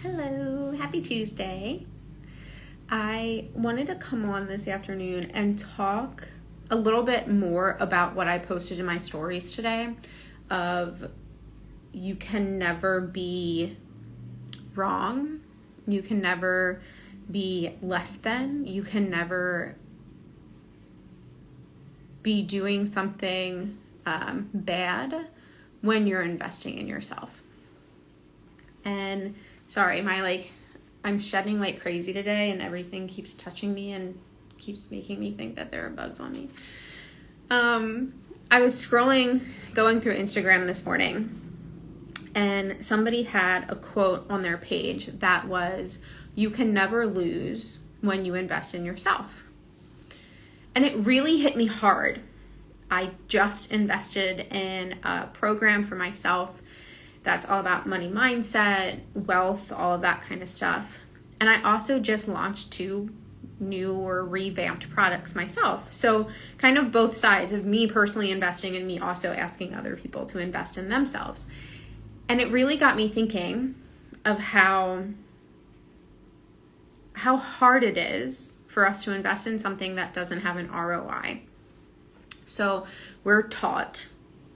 Hello, happy Tuesday. I wanted to come on this afternoon and talk a little bit more about what I posted in my stories today of you can never be wrong, you can never be less than, you can never be doing something bad when you're investing in yourself. And sorry, I'm shedding like crazy today and everything keeps touching me and keeps making me think that there are bugs on me. I was scrolling, going through Instagram this morning, and somebody had a quote on their page that was, "You can never lose when you invest in yourself." And it really hit me hard. I just invested in a program for myself that's all about money mindset, wealth, all of that kind of stuff. And I also just launched 2 new or revamped products myself. So kind of both sides of me personally investing and me also asking other people to invest in themselves. And it really got me thinking of how hard it is for us to invest in something that doesn't have an ROI. So we're taught,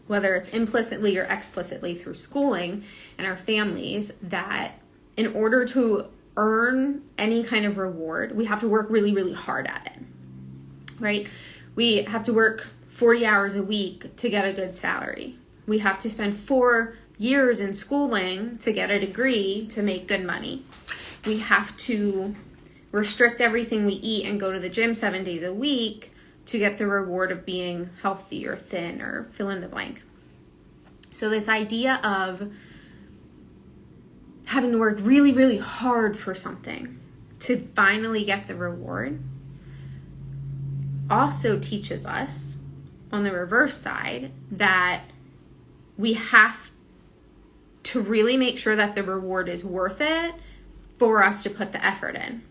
whether it's implicitly or explicitly through schooling and our families, that in order to earn any kind of reward, we have to work really, really hard at it, right? We have to work 40 hours a week to get a good salary. We have to spend 4 years in schooling to get a degree to make good money. We have to restrict everything we eat and go to the gym 7 days a week to get the reward of being healthy or thin or fill in the blank. So this idea of having to work really, really hard for something to finally get the reward also teaches us, on the reverse side, that we have to really make sure that the reward is worth it for us to put the effort in,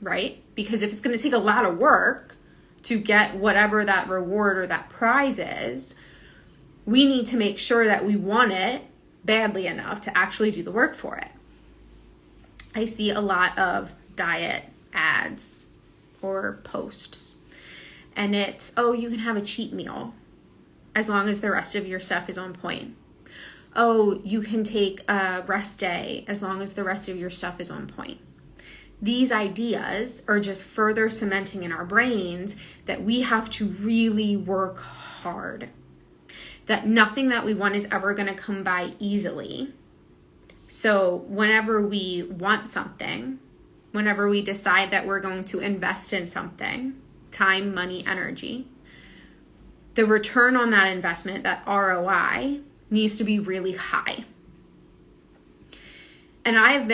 right? Because if it's going to take a lot of work to get whatever that reward or that prize is, we need to make sure that we want it badly enough to actually do the work for it. I see a lot of diet ads or posts, and it's, oh, you can have a cheat meal as long as the rest of your stuff is on point. Oh, you can take a rest day as long as the rest of your stuff is on point. These ideas are just further cementing in our brains that we have to really work hard, that nothing that we want is ever going to come by easily. So whenever we want something, whenever we decide that we're going to invest in something, time, money, energy, the return on that investment, that ROI, needs to be really high. And I've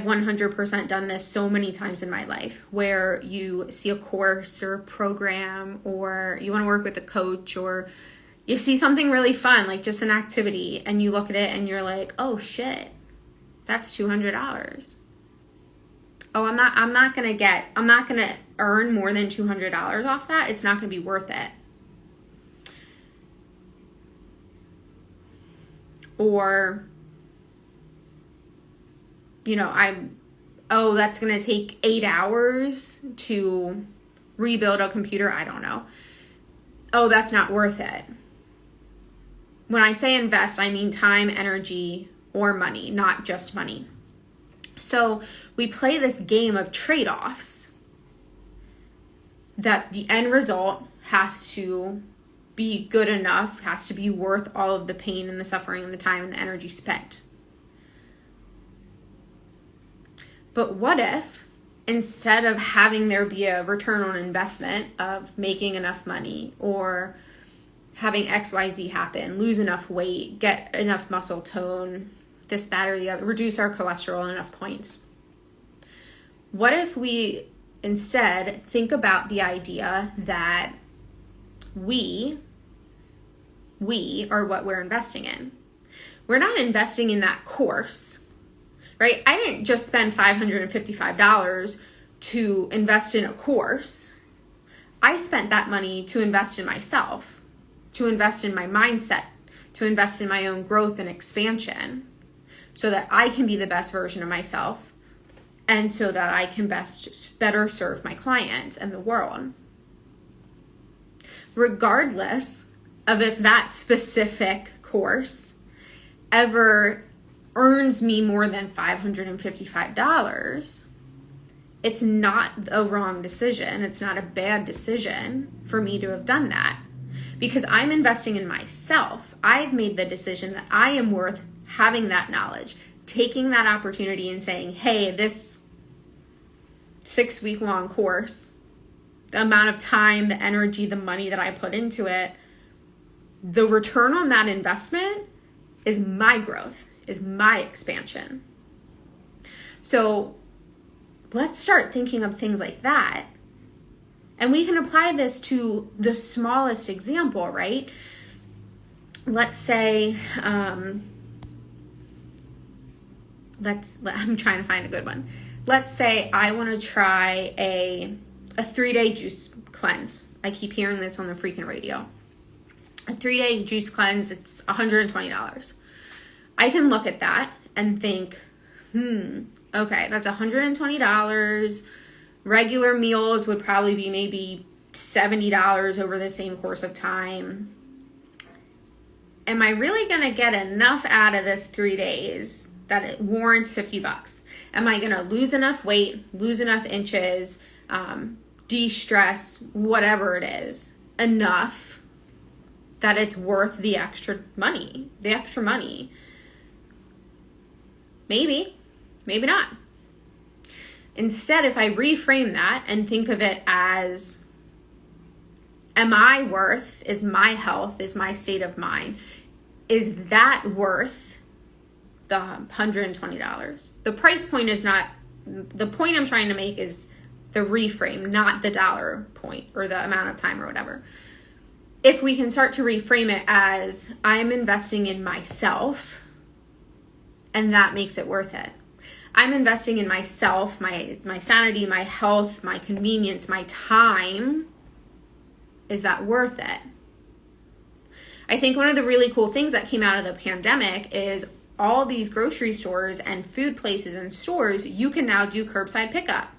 100% done this so many times in my life, where you see a course or a program, or you want to work with a coach, or you see something really fun, like just an activity, and you look at it and you're like, oh shit, that's $200. Oh, I'm not going to earn more than $200 off that. It's not going to be worth it. Or, that's going to take 8 hours to rebuild a computer. I don't know. Oh, that's not worth it. When I say invest, I mean time, energy, or money, not just money. So we play this game of trade-offs that the end result has to be good enough, has to be worth all of the pain and the suffering and the time and the energy spent. But what if, instead of having there be a return on investment of making enough money or having XYZ happen, lose enough weight, get enough muscle tone, this, that, or the other, reduce our cholesterol enough points? What if we instead think about the idea that we are what we're investing in? We're not investing in that course, right? I didn't just spend $555 to invest in a course. I spent that money to invest in myself, to invest in my mindset, to invest in my own growth and expansion, so that I can be the best version of myself and so that I can better serve my clients and the world. Regardless of if that specific course ever earns me more than $555, it's not a wrong decision. It's not a bad decision for me to have done that because I'm investing in myself. I've made the decision that I am worth having that knowledge, taking that opportunity and saying, hey, this 6-week-long course, the amount of time, the energy, the money that I put into it, the return on that investment is my growth, is my expansion. So let's start thinking of things like that. And we can apply this to the smallest example, right? Let's say, I'm trying to find a good one. Let's say I want to try a 3-day juice cleanse. I keep hearing this on the freaking radio. A 3-day juice cleanse, it's $120. I can look at that and think, okay, that's $120. Regular meals would probably be maybe $70 over the same course of time. Am I really going to get enough out of this 3 days that it warrants $50? Am I going to lose enough weight, lose enough inches, de-stress, whatever it is, enough that it's worth the extra money? Maybe, maybe not. Instead, if I reframe that and think of it as, am I worth, is my health, is my state of mind, is that worth the $120? The price point is not, the point I'm trying to make is the reframe, not the dollar point or the amount of time or whatever. If we can start to reframe it as, I'm investing in myself, and that makes it worth it. I'm investing in myself, my sanity, my health, my convenience, my time. Is that worth it? I think one of the really cool things that came out of the pandemic is all these grocery stores and food places and stores, you can now do curbside pickup.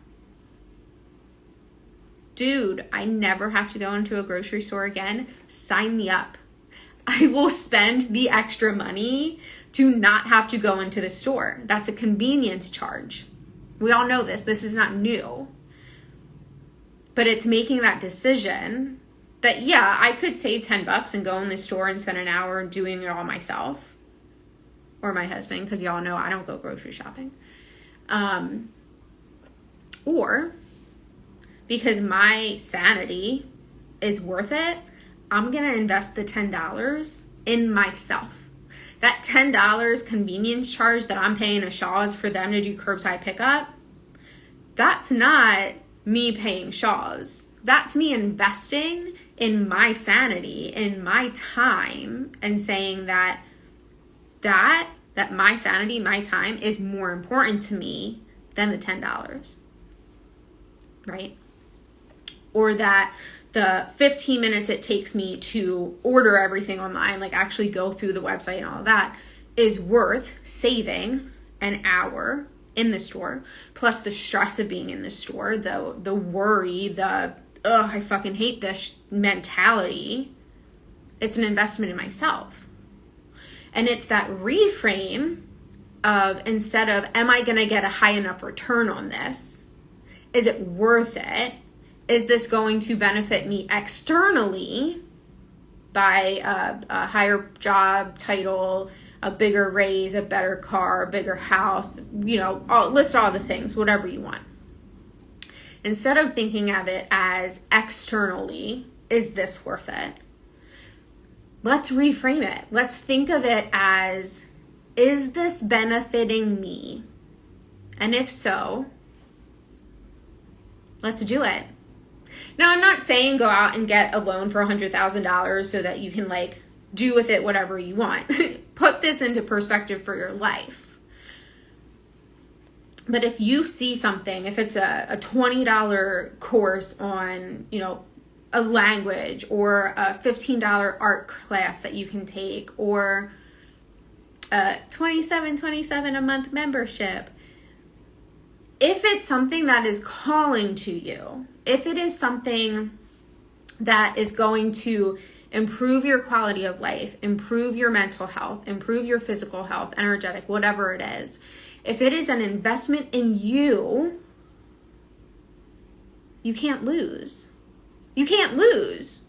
Dude, I never have to go into a grocery store again. Sign me up. I will spend the extra money to not have to go into the store. That's a convenience charge. We all know this. This is not new. But it's making that decision that, yeah, I could save $10 and go in the store and spend an hour doing it all myself. Or my husband, because y'all know I don't go grocery shopping. Or because my sanity is worth it, I'm going to invest the $10 in myself. That $10 convenience charge that I'm paying a Shaw's for them to do curbside pickup, that's not me paying Shaw's. That's me investing in my sanity, in my time, and saying that my sanity, my time is more important to me than the $10, right? Or that the 15 minutes it takes me to order everything online, like actually go through the website and all of that, is worth saving an hour in the store, plus the stress of being in the store, the worry, I fucking hate this mentality. It's an investment in myself. And it's that reframe of, instead of, am I going to get a high enough return on this? Is it worth it? Is this going to benefit me externally by a higher job title, a bigger raise, a better car, a bigger house, list all the things, whatever you want. Instead of thinking of it as externally, is this worth it? Let's reframe it. Let's think of it as, is this benefiting me? And if so, let's do it. Now, I'm not saying go out and get a loan for $100,000 so that you can do with it whatever you want. Put this into perspective for your life. But if you see something, if it's a $20 course on, a language, or a $15 art class that you can take, or $27.27 a month membership. If it's something that is calling to you, if it is something that is going to improve your quality of life, improve your mental health, improve your physical health, energetic, whatever it is, if it is an investment in you, you can't lose. You can't lose.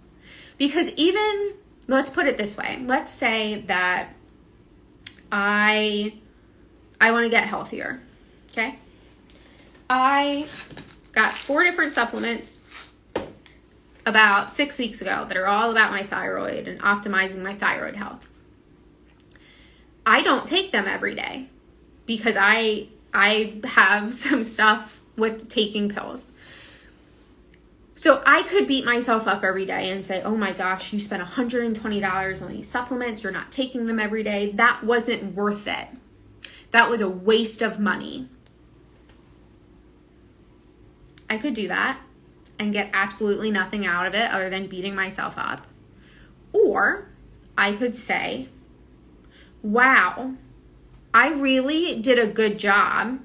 Because even, let's put it this way. Let's say that I want to get healthier, okay? I got 4 different supplements about 6 weeks ago that are all about my thyroid and optimizing my thyroid health. I don't take them every day because I have some stuff with taking pills. So I could beat myself up every day and say, oh my gosh, you spent $120 on these supplements. You're not taking them every day. That wasn't worth it. That was a waste of money. I could do that and get absolutely nothing out of it other than beating myself up. Or I could say, wow, I really did a good job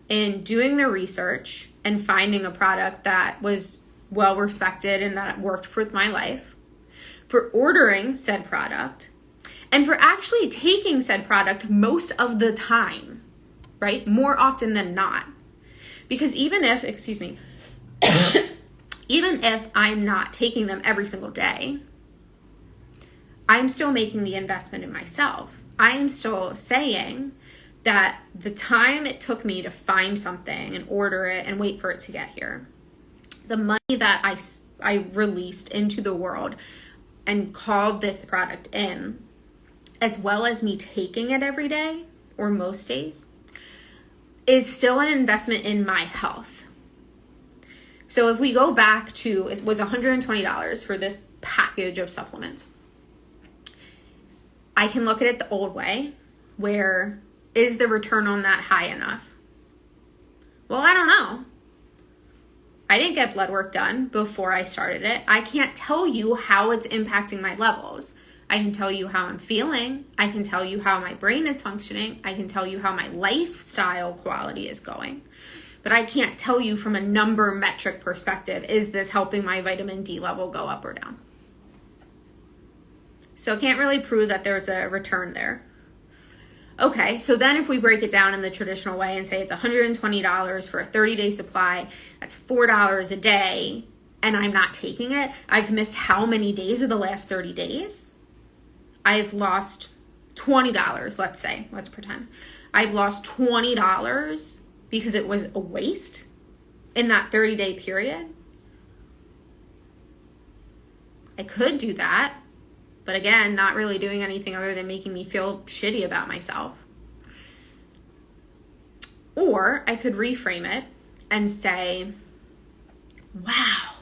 in doing the research and finding a product that was well respected and that worked with my life, for ordering said product, and for actually taking said product most of the time, right? More often than not. Because even if, even if I'm not taking them every single day, I'm still making the investment in myself. I am still saying that the time it took me to find something and order it and wait for it to get here, the money that I released into the world and called this product in, as well as me taking it every day or most days, is still an investment in my health. So if we go back to, it was $120 for this package of supplements. I can look at it the old way, where is the return on that high enough? Well, I don't know. I didn't get blood work done before I started it. I can't tell you how it's impacting my levels. I can tell you how I'm feeling. I can tell you how my brain is functioning. I can tell you how my lifestyle quality is going. But I can't tell you from a number metric perspective, is this helping my vitamin D level go up or down? So I can't really prove that there's a return there. Okay, so then if we break it down in the traditional way and say it's $120 for a 30-day supply, that's $4 a day, and I'm not taking it, I've missed how many days of the last 30 days? I've lost $20, let's say, let's pretend. I've lost $20 because it was a waste in that 30-day period. I could do that. But again, not really doing anything other than making me feel shitty about myself. Or I could reframe it and say, wow,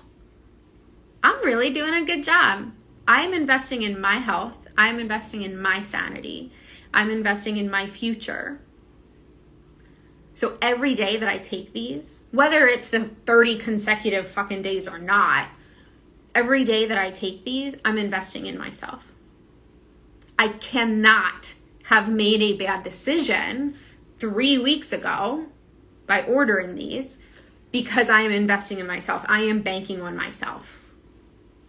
I'm really doing a good job. I'm investing in my health. I'm investing in my sanity. I'm investing in my future. So every day that I take these, whether it's the 30 consecutive fucking days or not, every day that I take these, I'm investing in myself. I cannot have made a bad decision 3 weeks ago by ordering these because I am investing in myself. I am banking on myself,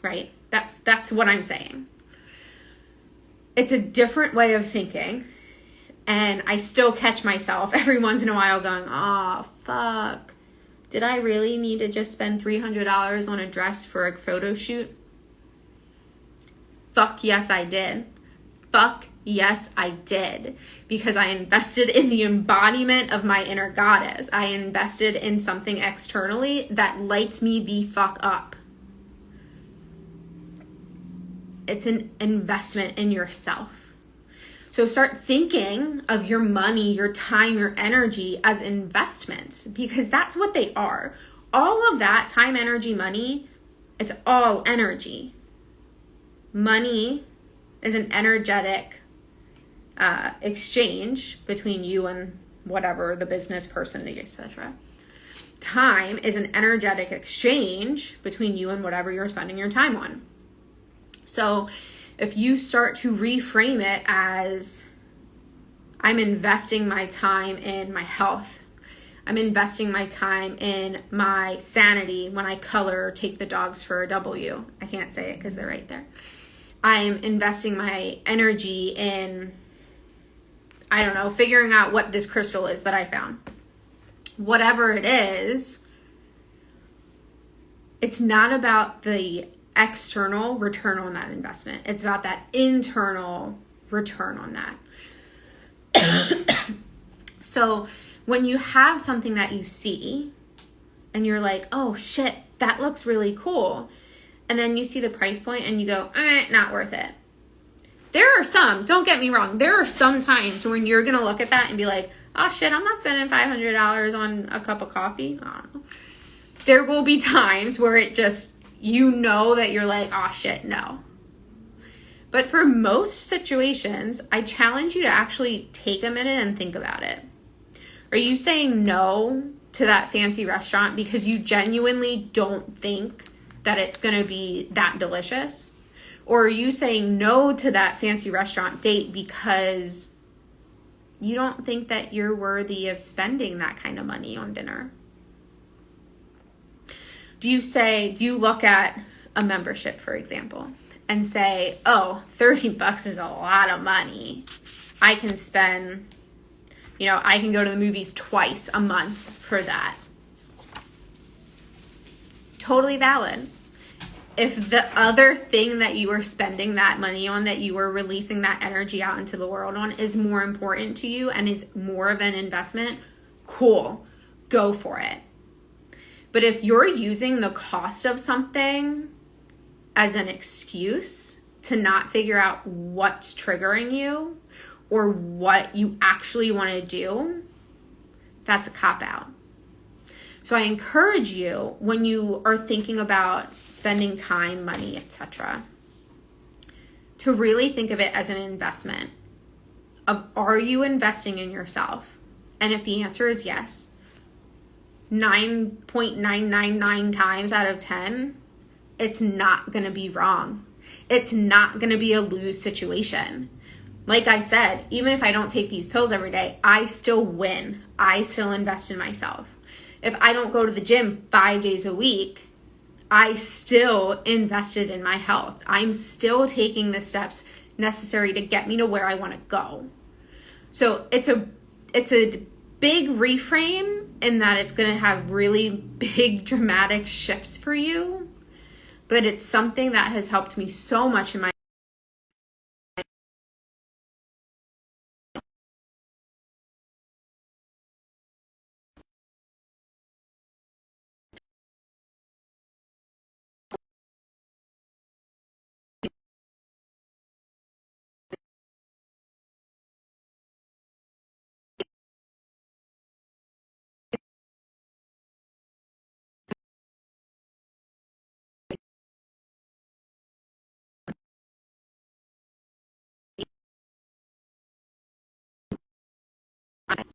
right? That's what I'm saying. It's a different way of thinking, and I still catch myself every once in a while going, oh, fuck. Did I really need to just spend $300 on a dress for a photo shoot? Fuck yes, I did. Fuck yes, I did. Because I invested in the embodiment of my inner goddess. I invested in something externally that lights me the fuck up. It's an investment in yourself. So start thinking of your money, your time, your energy as investments, because that's what they are. All of that time, energy, money, it's all energy. Money is an energetic exchange between you and whatever, the business person, etc. Time is an energetic exchange between you and whatever you're spending your time on. So if you start to reframe it as, I'm investing my time in my health. I'm investing my time in my sanity when I color or take the dogs for a W. I can't say it because they're right there. I'm investing my energy in, I don't know, figuring out what this crystal is that I found. Whatever it is, it's not about the external return on that investment. It's about that internal return on that. So when you have something that you see and you're like, oh shit, that looks really cool. And then you see the price point and you go, not worth it. There are some, don't get me wrong, there are some times when you're going to look at that and be like, oh shit, I'm not spending $500 on a cup of coffee. I don't know. There will be times where it just, you know that you're like, oh shit, no. But for most situations, I challenge you to actually take a minute and think about it. Are you saying no to that fancy restaurant because you genuinely don't think that it's going to be that delicious? Or are you saying no to that fancy restaurant date because you don't think that you're worthy of spending that kind of money on dinner? Do you look at a membership, for example, and say, oh, $30 is a lot of money. I can spend, I can go to the movies twice a month for that. Totally valid. If the other thing that you are spending that money on, that you are releasing that energy out into the world on, is more important to you and is more of an investment, cool, go for it. But if you're using the cost of something as an excuse to not figure out what's triggering you or what you actually want to do, that's a cop-out. So I encourage you, when you are thinking about spending time, money, etc., to really think of it as an investment. Are you investing in yourself? And if the answer is yes, 9.999 times out of 10, it's not going to be wrong. It's not going to be a lose situation. Like I said, even if I don't take these pills every day, I still win. I still invest in myself. If I don't go to the gym 5 days a week, I still invested in my health. I'm still taking the steps necessary to get me to where I want to go. So it's a big reframe in that it's going to have really big dramatic shifts for you, but it's something that has helped me so much in my